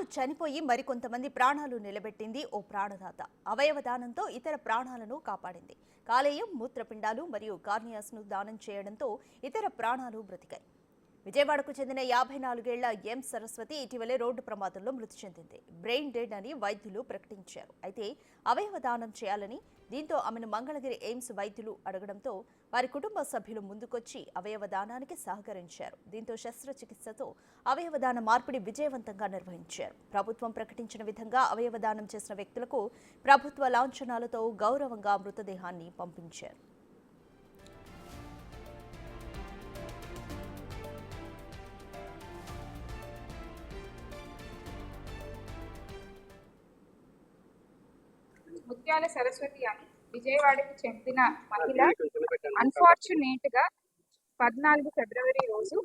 తాను చనిపోయి మరికొంతమంది ప్రాణాలు నిలబెట్టింది ఓ ప్రాణదాత. అవయవ దానంతో ఇతర ప్రాణాలను కాపాడింది. కాలేయం, మూత్రపిండాలు మరియు కార్నియాస్ను దానం చేయడంతో ఇతర ప్రాణాలు బ్రతికాయి. విజయవాడకు చెందిన 54 ఏళ్ల ఎం సరస్వతి ఇటీవలే రోడ్డు ప్రమాదంలో మృతి చెందింది. బ్రెయిన్ డెడ్ అని వైద్యులు ప్రకటించారు. అయితే అవయవ దానం చేయాలని, దీంతో ఆమెను మంగళగిరి ఎయిమ్స్ వైద్యులు అడగడంతో వారి కుటుంబ సభ్యులు ముందుకొచ్చి అవయవ దానానికి సహకరించారు. దీంతో శస్త్రచికిత్సతో అవయవ దాన మార్పిడి విజయవంతంగా నిర్వహించారు. ప్రభుత్వం ప్రకటించిన విధంగా అవయవ దానం చేసిన వ్యక్తులకు ప్రభుత్వ లాంఛనాలతో గౌరవంగా మృతదేహాన్ని పంపించారు. ముత్యాల సరస్వతి అని విజయవాడకు చెందిన మహిళ అన్ఫార్చునేట్ గా 14 ఫిబ్రవరి రోజు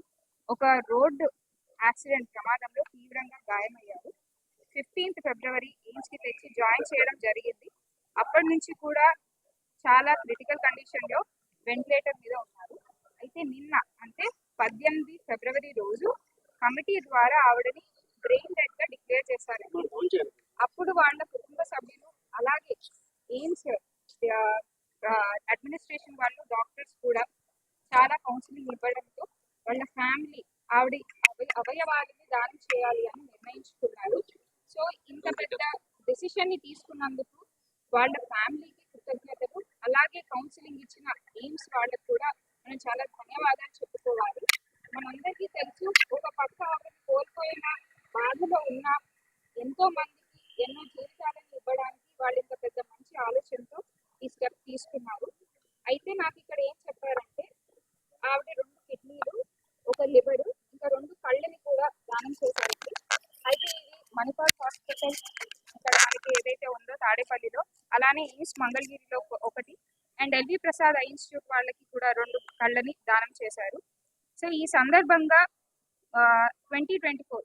ఒక రోడ్ యాక్సిడెంట్ ప్రమాదంలో తీవ్రంగా గాయమయ్యారు. 15 ఫిబ్రవరి ఎయిమ్స్ కి తెచ్చి జాయిన్ చేయడం జరిగింది. అప్పటి నుంచి కూడా చాలా క్రిటికల్ కండిషన్ లో వెంటిలేటర్ మీద ఉన్నారు. అయితే నిన్న అంటే 18 ఫిబ్రవరి రోజు కమిటీ ద్వారా ఆవిడని బ్రెయిన్ డెడ్ గా డిక్లేర్ చేశారు. అప్పుడు వాళ్ళ కుటుంబ సభ్యులు అలాగే ఎయిమ్స్ అడ్మినిస్ట్రేషన్ వాళ్ళు, డాక్టర్స్ కూడా చాలా కౌన్సిలింగ్ ఇవ్వడంతో వాళ్ళ ఫ్యామిలీ ఆవిడ అవయవాలని దానం చేయాలి అని నిర్ణయించుకున్నారు. సో ఇంత పెద్ద డెసిషన్ ని తీసుకున్నందుకు వాళ్ళ ఫ్యామిలీకి కృతజ్ఞతలు, అలాగే కౌన్సిలింగ్ ఇచ్చిన ఎయిమ్స్ వాళ్ళకు కూడా మనం చాలా ధన్యవాదాలు చెప్పుకోవాలి. మనందరికీ తెలుసు, ఒక పక్క ఆవిడ కోల్పోయిన బాధలో ఉన్న ఎంతో మందికి ఎన్నో జీవితాలను ఇవ్వడానికి వాళ్ళు ఇంత పెద్ద మంచి ఆలోచనతో ఈ స్టెప్ తీసుకున్నారు. అయితే నాకు ఇక్కడ ఏం చెప్పారంటే, ఆవిడ 2 కిడ్నీలు, ఒక లివరు, ఇంకా 2 కళ్ళని కూడా దానం చేశారు. అయితే ఇది మణిపాల్ హాస్పిటల్ ఇక్కడ మనకి ఏదైతే ఉందో తాడేపల్లిలో, అలానే ఎయిమ్స్ మంగళగిరిలో ఒకటి, and LV Prasad eye institute వాళ్ళకి కూడా 2 కళ్ళని దానం చేశారు. సో ఈ సందర్భంగా 2024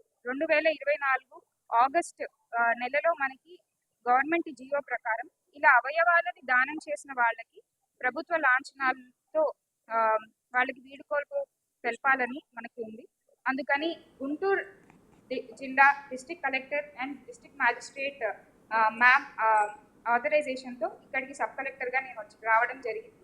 ఆగస్ట్ నెలలో మనకి గవర్నమెంట్ జియో ప్రకారం ఇలా అవయవాలని దానం చేసిన వాళ్ళకి ప్రభుత్వ లాంఛనాలతో వాళ్ళకి వీడుకోలు తెలపాలని మనకి ఉంది. అందుకని గుంటూరు జిల్లా district collector and district magistrate ma'am ఆథరైజేషన్తో ఇక్కడికి సబ్ కలెక్టర్గా నేను రావడం జరిగింది.